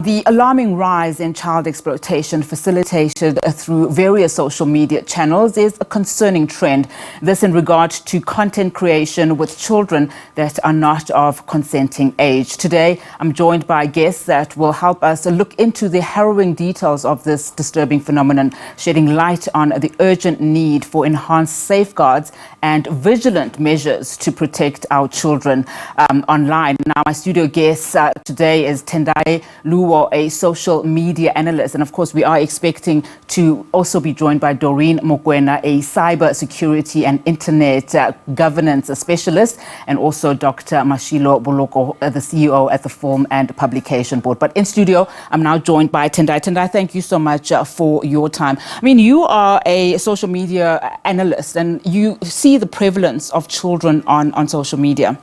The alarming rise in child exploitation facilitated through various social media channels is a concerning trend. This in regard to content creation with children that are not of consenting age. Today, I'm joined by guests that will help us look into the harrowing details of this disturbing phenomenon, shedding light on the urgent need for enhanced safeguards and vigilant measures to protect our children online. Now, my studio guest today is Tendai Luwo, a social media analyst. And of course, we are expecting to also be joined by Doreen Mokwena, a cyber security and internet governance specialist, and also Dr. Mashilo, Boloka, the CEO at the Film and Publication Board. But in studio, I'm now joined by Tendai. Tendai, thank you so much for your time. I mean, you are a social media analyst and you see the prevalence of children on social media.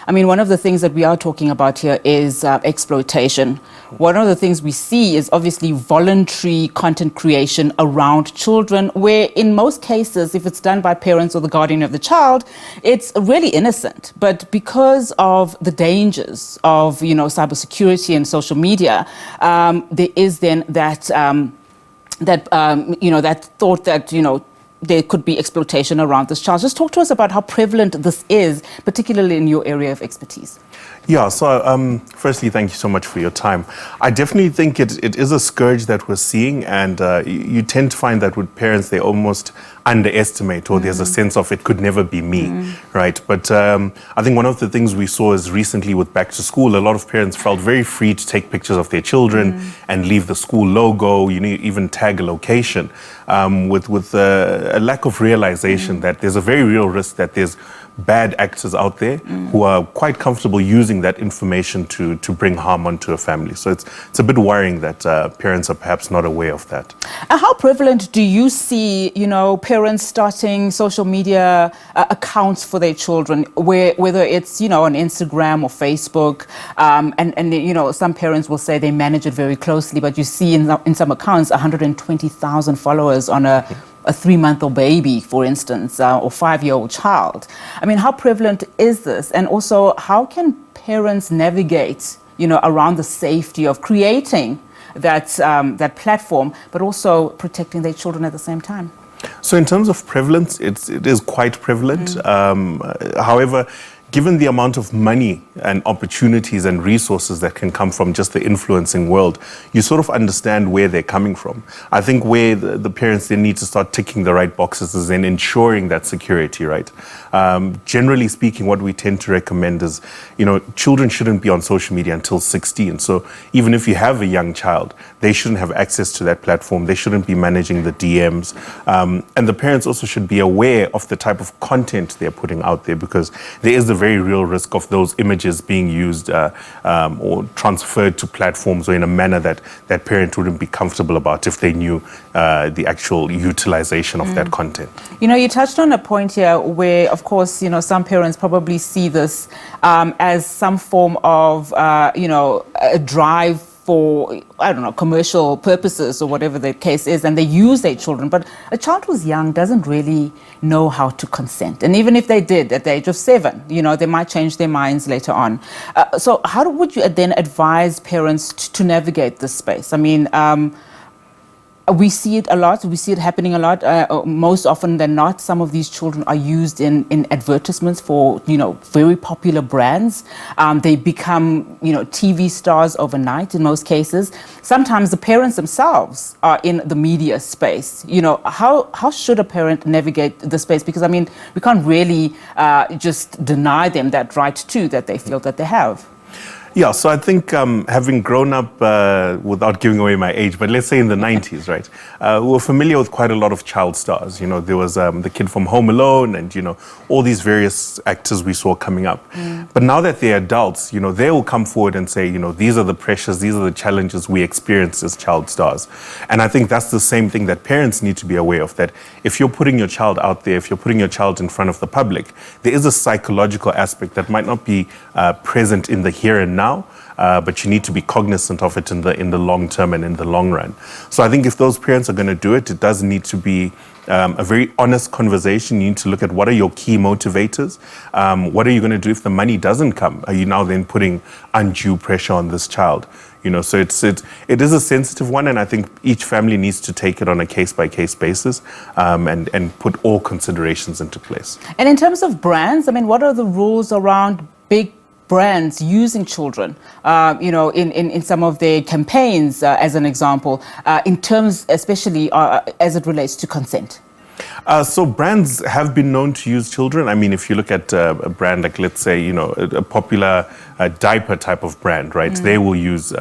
I mean, one of the things that we are talking about here is exploitation. One of the things we see is obviously voluntary content creation around children, where in most cases, if it's done by parents or the guardian of the child, it's really innocent. But because of the dangers of, cybersecurity and social media, there is then that thought that, there could be exploitation around this child. Just talk to us about how prevalent this is, particularly in your area of expertise. Yeah, so firstly, thank you so much for your time. I definitely think it is a scourge that we're seeing, and you tend to find that with parents, they almost underestimate, or there's a sense of it could never be me, right? But I think one of the things we saw is recently with back to school, a lot of parents felt very free to take pictures of their children and leave the school logo, even tag a location, with a lack of realization that there's a very real risk that there's bad actors out there who are quite comfortable using that information to bring harm onto a family. So it's a bit worrying that parents are perhaps not aware of that. How prevalent do you see, parents starting social media accounts for their children, whether it's, on Instagram or Facebook, and some parents will say they manage it very closely, but you see in some accounts 120,000 followers on a 3-month-old baby, for instance, or 5-year-old child. I mean, how prevalent is this? And also, how can parents navigate, around the safety of creating that platform, but also protecting their children at the same time? So in terms of prevalence, it is quite prevalent. However, given the amount of money and opportunities and resources that can come from just the influencing world, you sort of understand where they're coming from. I think where the parents, they need to start ticking the right boxes is in ensuring that security, right? Generally speaking, what we tend to recommend is, children shouldn't be on social media until 16. So even if you have a young child, they shouldn't have access to that platform. They shouldn't be managing the DMs. And the parents also should be aware of the type of content they're putting out there, because there is the very real risk of those images being used or transferred to platforms or in a manner that that parent wouldn't be comfortable about if they knew the actual utilization of that content. You touched on a point here where, of course, some parents probably see this as some form of, a drive for, commercial purposes or whatever the case is, and they use their children. But a child who's young doesn't really know how to consent. And even if they did at the age of 7, they might change their minds later on. So how would you then advise parents to navigate this space? I mean, we see it a lot. We see it happening a lot. Most often than not, some of these children are used in advertisements for, very popular brands. They become, TV stars overnight in most cases. Sometimes the parents themselves are in the media space. How should a parent navigate the space? Because, I mean, we can't really just deny them that right too that they feel that they have. Yeah, so I think having grown up, without giving away my age, but let's say in the 90s, right, we were familiar with quite a lot of child stars. There was the kid from Home Alone and, all these various actors we saw coming up. But now that they're adults, they will come forward and say, these are the pressures, these are the challenges we experience as child stars. And I think that's the same thing that parents need to be aware of, that if you're putting your child out there, if you're putting your child in front of the public, there is a psychological aspect that might not be present in the here and now. now, but you need to be cognizant of it in the long term and in the long run. So I think if those parents are going to do it, it does need to be a very honest conversation. You need to look at what are your key motivators. What are you going to do if the money doesn't come? Are you now then putting undue pressure on this child? So it is a sensitive one, and I think each family needs to take it on a case-by-case basis and put all considerations into place. And in terms of brands, what are the rules around big brands using children, in some of their campaigns, as an example, in terms especially as it relates to consent? So brands have been known to use children. If you look at a brand like, let's say, a popular diaper type of brand, right? They will use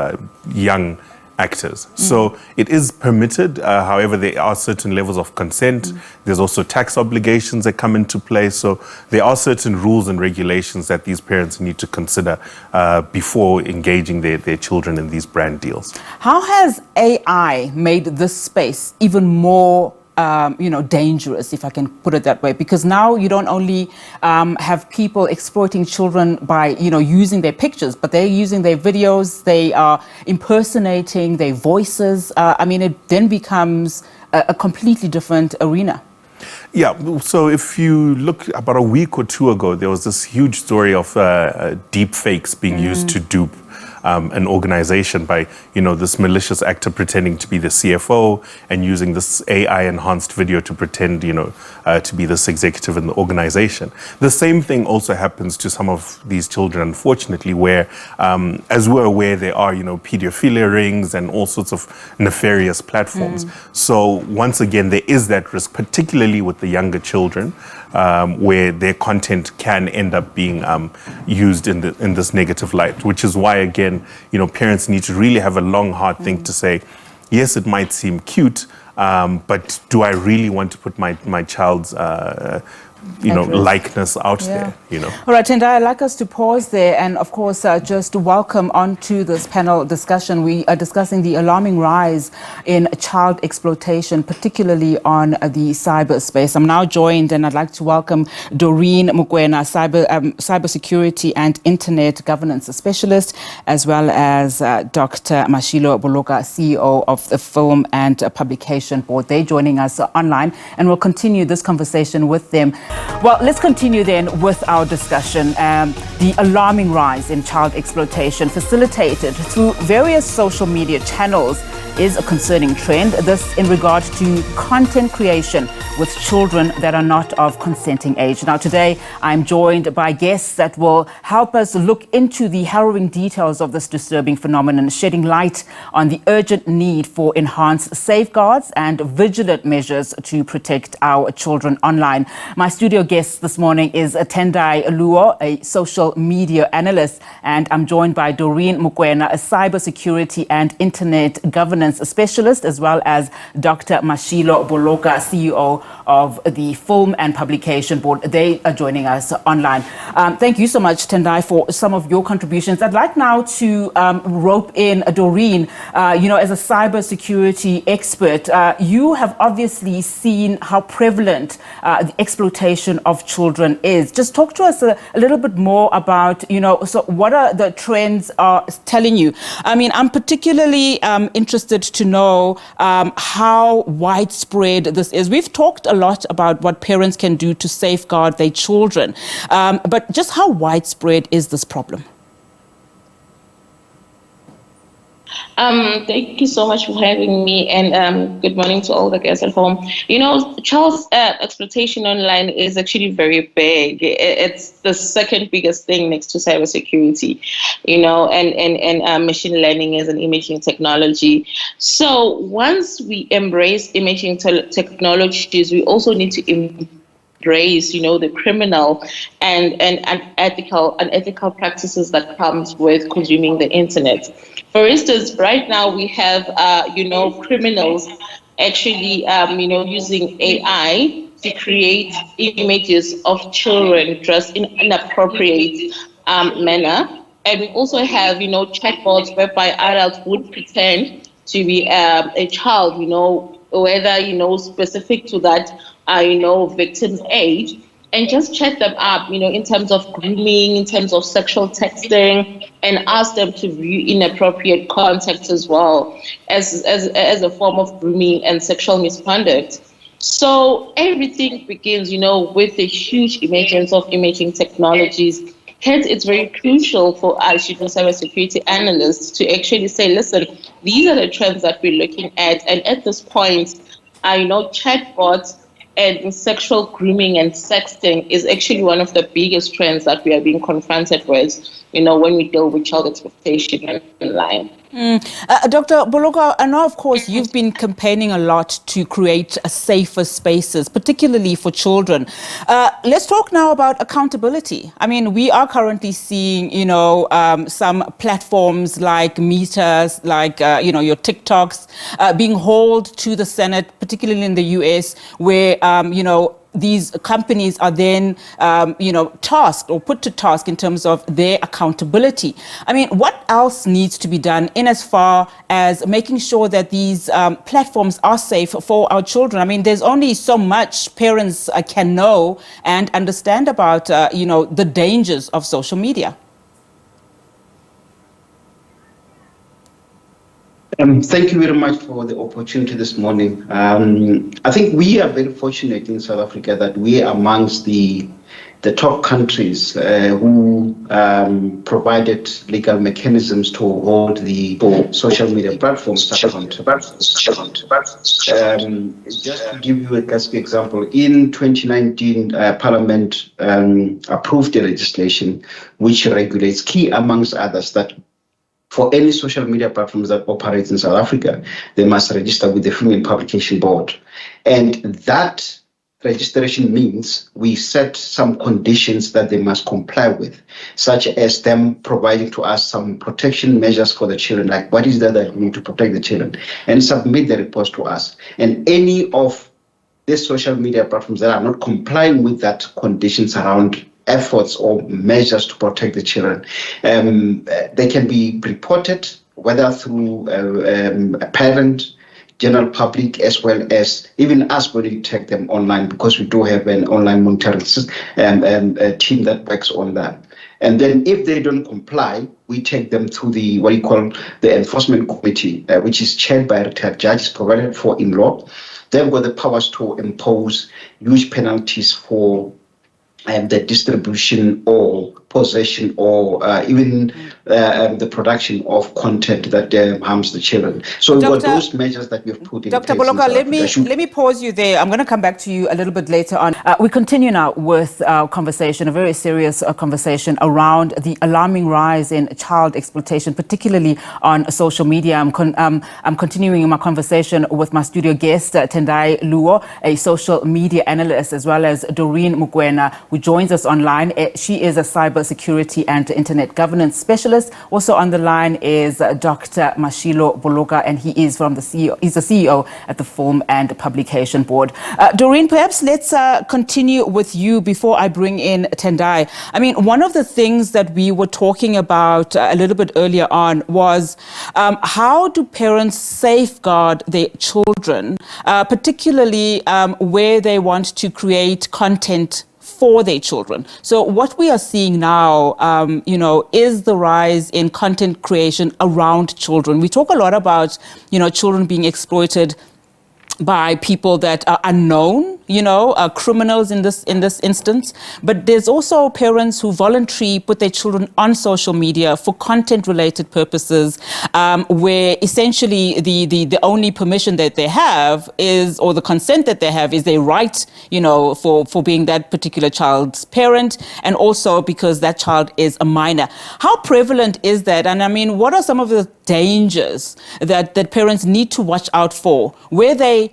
young actors. So it is permitted. However, there are certain levels of consent. There's also tax obligations that come into play. So there are certain rules and regulations that these parents need to consider before engaging their children in these brand deals. How has AI made this space even more dangerous, if I can put it that way? Because now you don't only have people exploiting children by, using their pictures, but they're using their videos, they are impersonating their voices. It then becomes a completely different arena. Yeah, so if you look about a week or two ago, there was this huge story of deep fakes being used to dupe an organization by, this malicious actor pretending to be the CFO and using this AI-enhanced video to pretend, to be this executive in the organization. The same thing also happens to some of these children, unfortunately, where, as we're aware, there are, pedophilia rings and all sorts of nefarious platforms. So once again, there is that risk, particularly with the younger children, where their content can end up being used in this negative light, which is why, again, parents need to really have a long, hard think to say, yes, it might seem cute, but do I really want to put my child's likeness out there, All right, Tendai, I'd like us to pause there and, of course, just to welcome onto this panel discussion. We are discussing the alarming rise in child exploitation, particularly on the cyberspace. I'm now joined, and I'd like to welcome Doreen Mokoena, cybersecurity and internet governance specialist, as well as Dr. Mashilo, Boloka, CEO of the Film and Publication Board. They're joining us online, and we'll continue this conversation with them. Well, let's continue then with our discussion. The alarming rise in child exploitation facilitated through various social media channels is a concerning trend. This in regard to content creation with children that are not of consenting age. Now, today, I'm joined by guests that will help us look into the harrowing details of this disturbing phenomenon, shedding light on the urgent need for enhanced safeguards and vigilant measures to protect our children online. My studio guest this morning is Tendai Luo, a social media analyst, and I'm joined by Doreen Mokoena, a cybersecurity and internet governance specialist, as well as Dr. Mashilo Boloka, CEO of the Film and Publication Board. They are joining us online. Thank you so much, Tendai, for some of your contributions. I'd like now to rope in Doreen, as a cybersecurity expert. You have obviously seen how prevalent the exploitation of children is. Just talk to us a little bit more about, so what are the trends are telling you? I'm particularly interested to know how widespread this is. We've talked a lot about what parents can do to safeguard their children, but just how widespread is this problem? Thank you so much for having me, and good morning to all the guests at home. Child exploitation online is actually very big. It's the second biggest thing next to cybersecurity, and machine learning is an imaging technology. So once we embrace imaging technologies, we also need to embrace, the criminal and unethical practices that comes with consuming the internet. For instance, right now we have, criminals actually, using AI to create images of children dressed in an inappropriate manner. And we also have, chatbots whereby adults would pretend to be a child, whether, specific to that, victim's age, and just chat them up, in terms of grooming, in terms of sexual texting, and ask them to view inappropriate content as well as a form of grooming and sexual misconduct. So everything begins, with the huge emergence of imaging technologies. Hence, it's very crucial for us, cybersecurity analysts, to actually say, listen, these are the trends that we're looking at. And at this point, chatbots and sexual grooming and sexting is actually one of the biggest trends that we are being confronted with, when we deal with child exploitation online. Dr. Boloka, I know, of course, you've been campaigning a lot to create safer spaces, particularly for children. Let's talk now about accountability. I mean, we are currently seeing, some platforms like Meta's, like, your TikToks being hauled to the Senate, particularly in the US, where, these companies are then, tasked or put to task in terms of their accountability. I mean, what else needs to be done in as far as making sure that these platforms are safe for our children? I mean, there's only so much parents can know and understand about, the dangers of social media. Thank you very much for the opportunity this morning. I think we are very fortunate in South Africa that we are amongst the top countries who provided legal mechanisms to hold the social media platforms accountable. Just to give you a classic example, in 2019, Parliament approved a legislation which regulates, key amongst others, that for any social media platforms that operate in South Africa, they must register with the Female Publication Board. And that registration means we set some conditions that they must comply with, such as them providing to us some protection measures for the children, like what is that we need to protect the children, and submit the reports to us. And any of these social media platforms that are not complying with that conditions around efforts or measures to protect the children, they can be reported, whether through a parent, general public, as well as even us when we take them online, because we do have an online monitoring team that works on that. And then if they don't comply, we take them to the what you call the enforcement committee, which is chaired by a retired judge, provided for in law. They've got the powers to impose huge penalties for the distribution or possession or even the production of content that harms the children. So we've got those measures that we've put in place. Dr. Boloka, let me pause you there. I'm going to come back to you a little bit later on. We continue now with our conversation, a very serious conversation around the alarming rise in child exploitation, particularly on social media. I'm continuing my conversation with my studio guest, Tendai Luo, a social media analyst, as well as Doreen Mukwena, who joins us online. She is a cybersecurity and internet governance specialist. Also on the line is Dr. Mashilo Boloka, and he is from the CEO. He's the CEO at the Film and Publication Board. Doreen, perhaps let's continue with you before I bring in Tendai. I mean, one of the things that we were talking about a little bit earlier on was how do parents safeguard their children, particularly where they want to create content for their children. So what we are seeing now, is the rise in content creation around children. We talk a lot about, children being exploited by people that are unknown, criminals in this instance. But there's also parents who voluntarily put their children on social media for content-related purposes, where essentially the only permission that they have is, or the consent that they have is their right, for being that particular child's parent, and also because that child is a minor. How prevalent is that? And I mean, what are some of the dangers that parents need to watch out for, where they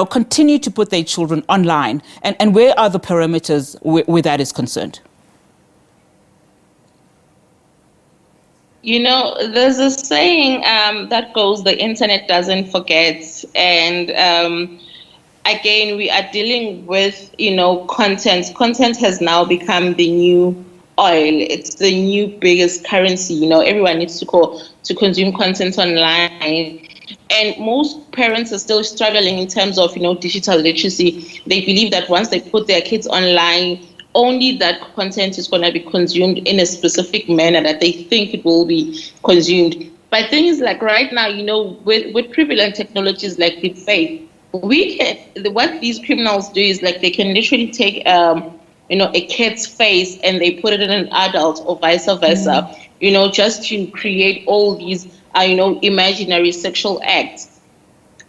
continue to put their children online, and where are the parameters where that is concerned? There's a saying that goes, the internet doesn't forget. And again, we are dealing with, content. Content has now become the new oil. It's the new biggest currency. Everyone needs to consume content online. And most parents are still struggling in terms of, digital literacy. They believe that once they put their kids online, only that content is going to be consumed in a specific manner that they think it will be consumed. But things like right now, with prevalent technologies like deepfake, what these criminals do is like they can literally take a kid's face and they put it in an adult or vice versa, just to create all these imaginary sexual acts.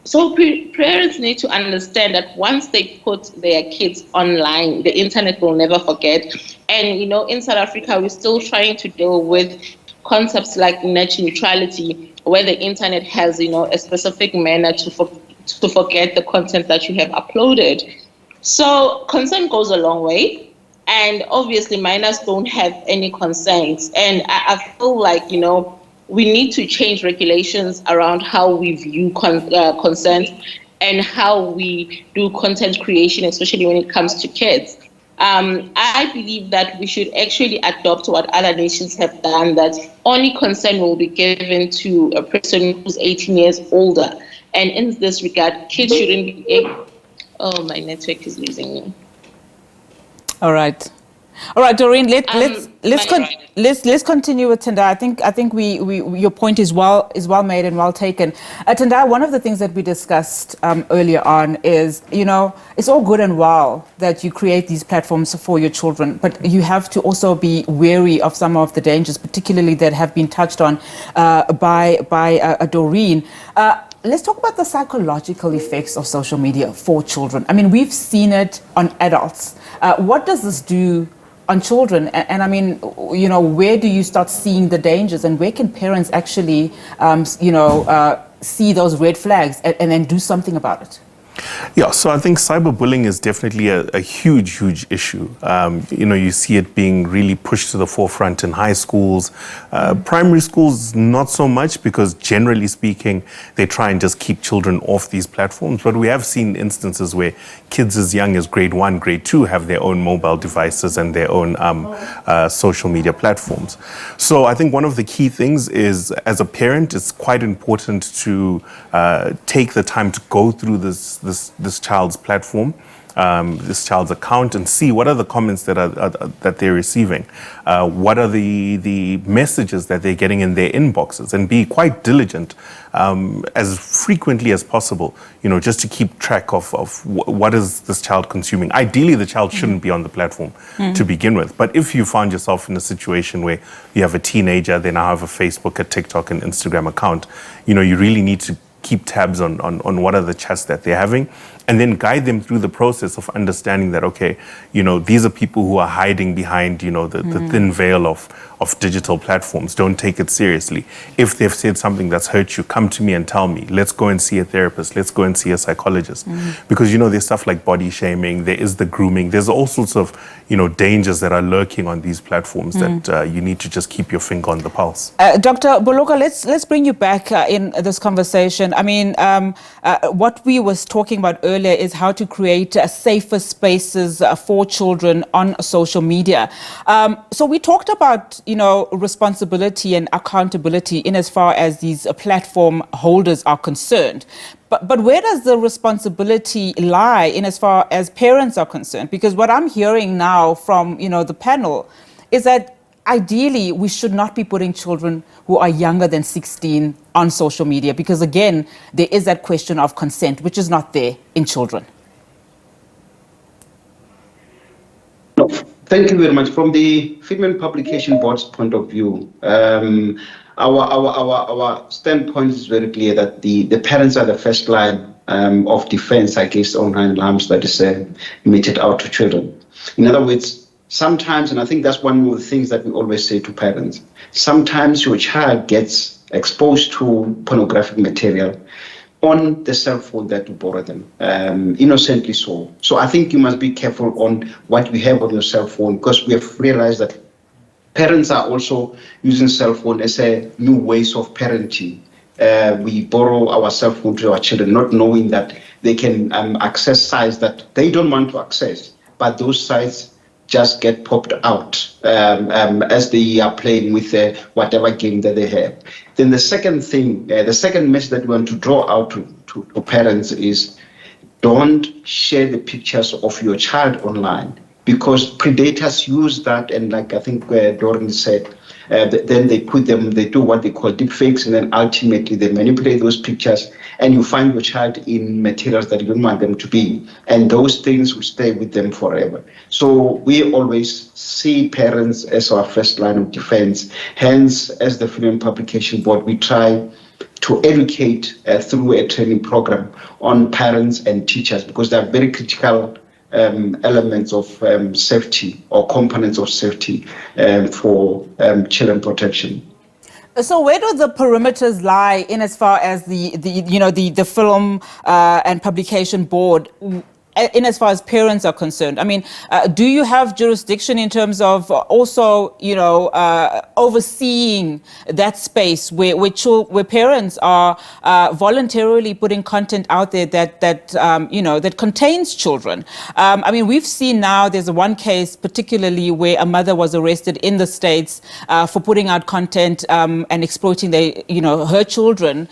So parents need to understand that once they put their kids online, the internet will never forget. And in South Africa, we're still trying to deal with concepts like net neutrality, where the internet has a specific manner to forget the content that you have uploaded. So consent goes a long way, and obviously minors don't have any concerns. And I feel like we need to change regulations around how we view consent and how we do content creation, especially when it comes to kids. I believe that we should actually adopt what other nations have done, that only consent will be given to a person who's 18 years older. And in this regard, kids shouldn't be able... Oh, my network is losing me. All right, Doreen. Let's continue with Tendai. I think your point is well made and well taken. Tendai, one of the things that we discussed earlier on is it's all good and well that you create these platforms for your children, but you have to also be wary of some of the dangers, particularly that have been touched on by Doreen. Let's talk about the psychological effects of social media for children. I mean, we've seen it on adults. What does this do on children? And I mean, where do you start seeing the dangers, and where can parents actually, see those red flags and then do something about it? Yeah, so I think cyberbullying is definitely a huge issue. You see it being really pushed to the forefront in high schools. Primary schools, not so much, because generally speaking, they try and just keep children off these platforms. But we have seen instances where kids as young as grade 1, grade 2 have their own mobile devices and their own social media platforms. So I think one of the key things is, as a parent, it's quite important to take the time to go through this child's platform, this child's account, and see what are the comments that they're receiving, what are the messages that they're getting in their inboxes, and be quite diligent as frequently as possible, just to keep track of what is this child consuming. Ideally, the child shouldn't be on the platform to begin with, but if you found yourself in a situation where you have a teenager, they now have a Facebook, a TikTok, and Instagram account, you really need to keep tabs on what are the chats that they're having, and then guide them through the process of understanding that, okay, these are people who are hiding behind, the thin veil of digital platforms. Don't take it seriously. If they've said something that's hurt you, come to me and tell me. Let's go and see a therapist. Let's go and see a psychologist. Because, there's stuff like body shaming, there is the grooming, there's all sorts of, dangers that are lurking on these platforms that you need to just keep your finger on the pulse. Dr. Boloka, let's bring you back in this conversation. I mean, what we was talking about earlier is how to create safer spaces for children on social media. So we talked about, responsibility and accountability in as far as these platform holders are concerned. But where does the responsibility lie in as far as parents are concerned? Because what I'm hearing now from, the panel is that ideally, we should not be putting children who are younger than 16 on social media, because again, there is that question of consent, which is not there in children. No, thank you very much. From the Female Publication Board's point of view, our standpoint is very clear that the parents are the first line of defense against online harms that is meted out to children. In other words, sometimes, and I think that's one of the things that we always say to parents, sometimes your child gets exposed to pornographic material on the cell phone that you borrow them, innocently so. So I think you must be careful on what you have on your cell phone, because we have realized that parents are also using cell phone as a new ways of parenting. We borrow our cell phone to our children, not knowing that they can access sites that they don't want to access, but those sites just get popped out as they are playing with whatever game that they have. Then the second thing, the second message that we want to draw out to parents is, don't share the pictures of your child online, because predators use that, and like I think Doreen said, then they do what they call deep fakes, and then ultimately they manipulate those pictures, and you find your child in materials that you don't want them to be, and those things will stay with them forever. So we always see parents as our first line of defense. Hence, as the Freedom Publication Board, we try to educate through a training program on parents and teachers, because they are very critical elements of safety or components of safety for children protection. So where do the perimeters lie in as far as the Film and Publication Board, in as far as parents are concerned? I mean, do you have jurisdiction in terms of also, overseeing that space where parents are voluntarily putting content out there that contains children? I mean, we've seen now there's one case particularly where a mother was arrested in the States for putting out content and exploiting her children,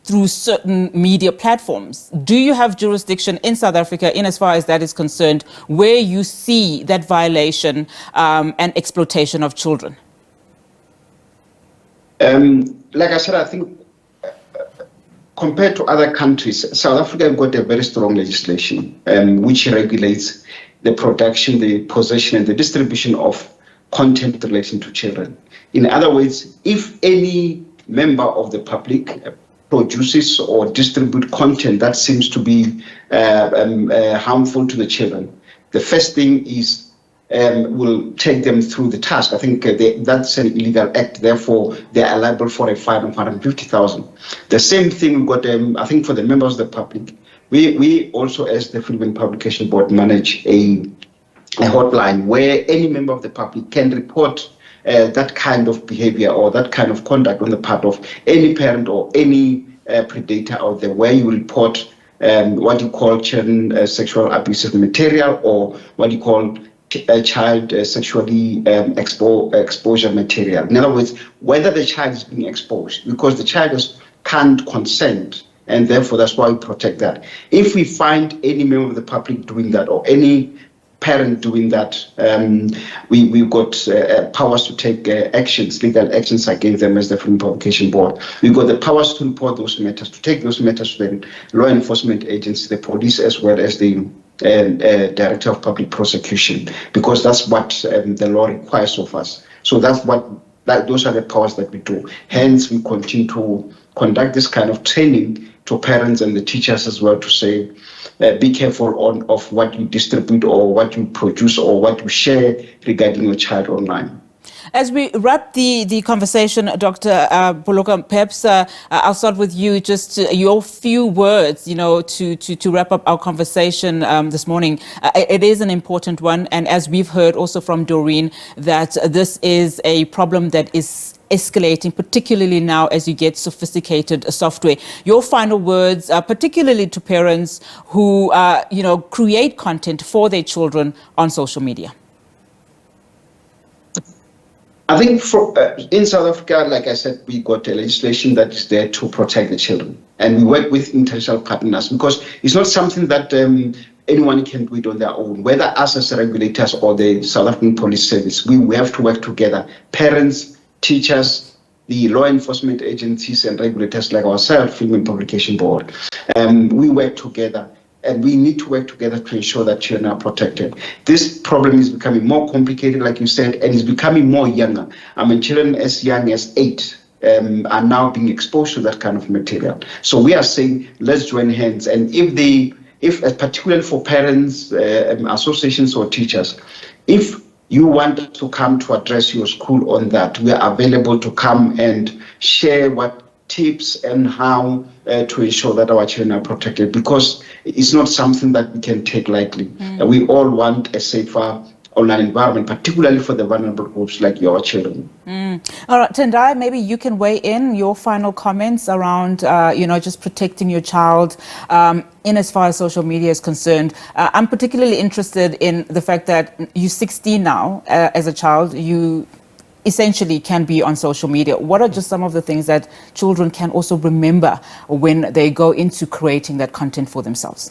through certain media platforms. Do you have jurisdiction in South Africa, in as far as that is concerned, where you see that violation and exploitation of children? Like I said, I think compared to other countries, South Africa has got a very strong legislation which regulates the production, the possession, and the distribution of content relating to children. In other words, if any member of the public produces or distribute content that seems to be harmful to the children, the first thing is will take them through the task. I think that's an illegal act, therefore they are liable for a fine of 150,000. The same thing we got, I think, for the members of the public. We also, as the Freedom Publication Board, manage a hotline where any member of the public can report that kind of behavior or that kind of conduct on the part of any parent or any predator out there, where you report what you call children sexual abusive material, or what you call child sexually exposure material. In other words, whether the child is being exposed, because the child can't consent, and therefore that's why we protect that. If we find any member of the public doing that, or any parent doing that, we've got powers to take actions, legal actions against them as the Freedom Publication Board. We've got the powers to report those matters, to take those matters to the law enforcement agency, the police, as well as the Director of Public Prosecution, because that's what the law requires of us. So those are the powers that we do. Hence, we continue to conduct this kind of training to parents and the teachers as well, to say, be careful of what you distribute or what you produce or what you share regarding your child online. As we wrap the conversation, Dr. Boloka, perhaps I'll start with you, just your few words, to wrap up our conversation this morning. It is an important one, and as we've heard also from Doreen, that this is a problem that is escalating, particularly now as you get sophisticated software. Your final words, particularly to parents who, create content for their children on social media. I think in South Africa, like I said, we got a legislation that is there to protect the children. And we work with international partners, because it's not something that anyone can do it on their own. Whether us as regulators or the South African Police Service, we have to work together. Parents, teachers, the law enforcement agencies and regulators like ourselves, Film and Publication Board. We work together. And we need to work together to ensure that children are protected. This problem is becoming more complicated, like you said, and is becoming more younger. I mean, children as young as 8 are now being exposed to that kind of material. So we are saying, let's join hands. And if particularly for parents, associations or teachers, if you want to come to address your school on that, we are available to come and share what tips and how to ensure that our children are protected, because it's not something that we can take lightly. We all want a safer online environment, particularly for the vulnerable groups like your children. All right, Tendai, maybe you can weigh in your final comments around, just protecting your child in as far as social media is concerned. I'm particularly interested in the fact that you're 16 now as a child. You essentially can be on social media. What are just some of the things that children can also remember when they go into creating that content for themselves?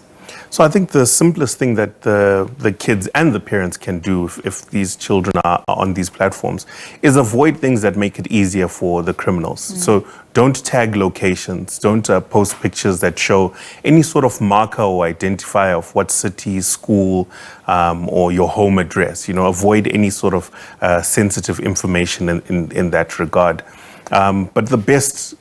So I think the simplest thing that the kids and the parents can do if these children are on these platforms is avoid things that make it easier for the criminals. So don't tag locations, don't post pictures that show any sort of marker or identifier of what city, school, or your home address. Avoid any sort of sensitive information in that regard. But the best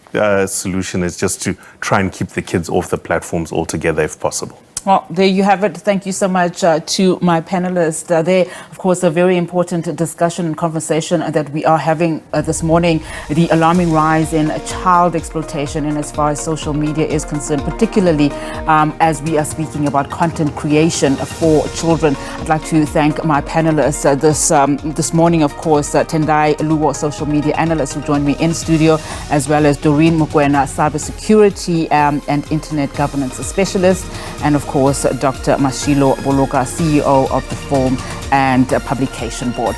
solution is just to try and keep the kids off the platforms altogether if possible. Well, there you have it. Thank you so much to my panelists. There, of course, a very important discussion and conversation that we are having this morning, the alarming rise in child exploitation in as far as social media is concerned, particularly as we are speaking about content creation for children. I'd like to thank my panelists this morning, of course, Tendai Luwo, social media analyst, who joined me in studio, as well as Doreen Mokoena, cybersecurity and internet governance specialist, and of course, Dr. Mashilo Boloka, CEO of the Film and Publication Board.